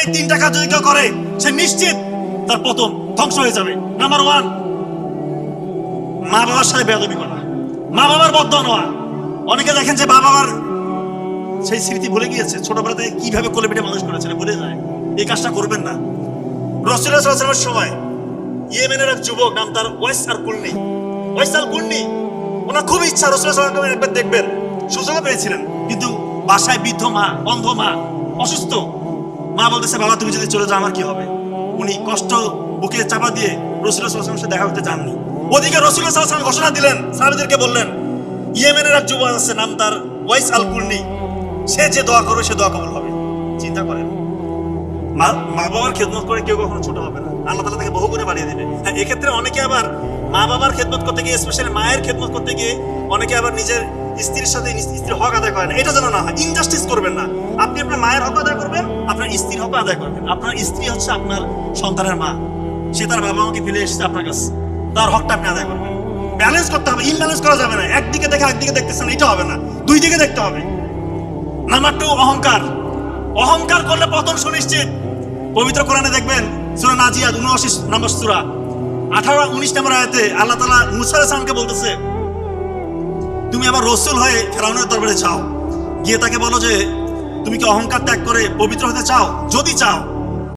এই তিনটা কাজ যদি কেউ করে সে নিশ্চিত তার পতন, ধ্বংস হয়ে যাবে। নাম্বার 1, মা বাবার সাথে বেয়াদবি করা, মা বাবার বদদোয়া নেওয়া। অনেকে দেখেন যে বাবার সেই স্মৃতি ভুলে গিয়েছে, ছোটবেলা থেকে কিভাবে কোলে পিঠে মানুষ করেছিল ভুলে যায়। এই কাজটা করবেন না। রাসূলুল্লাহ সাল্লাল্লাহু আলাইহি ওয়াসাল্লামের সময় ইয়েমেনের এক যুবক, নাম তার ওয়াইস আল কুরনি, ওনার খুব ইচ্ছা রাসূলুল্লাহ সাল্লাল্লাহু আলাইহি ওয়াসাল্লাম একবার দেখবেন, সুযোগ পেয়েছিলেন, কিন্তু বাসায় বৃদ্ধ মা, অন্ধ মা, অসুস্থ মা বলতেছে, বাবা তুমি যদি চলে যাও আমার কি হবে? উনি কষ্ট বুকে চাপা দিয়ে রাসূলুল্লাহ সাল্লাল্লাহু আলাইহি ওয়াসাল্লামের সাথে দেখা করতে যাননি। ওদিকে রাসূলুল্লাহ সাল্লাল্লাহু আলাইহি ওয়াসাল্লাম ঘোষণা দিলেন, সাহাবীদেরকে বললেন, ইয়েমেনের এক যুবক আছে নাম তার ওয়াইস আল কুরনি, সে যে দোয়া করবে সে দোয়া কবুল হবে। চিন্তা করেন, মা বাবার খেদমত করে কেউ কখনো ছোট হবে না, আল্লাহ তাআলা তাকে বহু গুণে বাড়িয়ে দেবে। হ্যাঁ, এক্ষেত্রে অনেকে আবার মা বাবার খেদমত করতে গিয়ে, স্পেশালি মায়ের খেদমত করতে গিয়ে অনেকে আবার নিজের স্ত্রীর সাথে স্ত্রীর হক আদায় করেন। এটা যেন না হয়, ইনজাস্টিস করবেন না। আপনি আপনার মায়ের হক আদায় করবেন, আপনার স্ত্রীর হক আদায় করবেন। আপনার স্ত্রী হচ্ছে আপনার সন্তানের মা, সে তার বাবা মাকে ফেলে এসেছে আপনার কাছে, তার হকটা আপনি আদায় করবেন। ব্যালেন্স করতে হবে, ইমব্যালেন্স করা যাবে না। একদিকে দেখে একদিকে দেখতেছেন, এটা হবে না, দুই দিকে দেখতে হবে। নাম্বার 2, অহংকার করলে পতন সুনিশ্চিত। পবিত্র কোরআনে দেখবেন সূরা নাজিয়াত 79 নম্বর সূরা 18-19 নম্বর আয়াতে আল্লাহ তাআলা মুসা আলাইহিস সালামকে বলতেছে, তুমি আবার রাসূল হয়ে ফেরাউনের দরবারে যাও, গিয়ে তাকে বলো যে তুমি কি অহংকার ত্যাগ করে পবিত্র হতে চাও? যদি চাও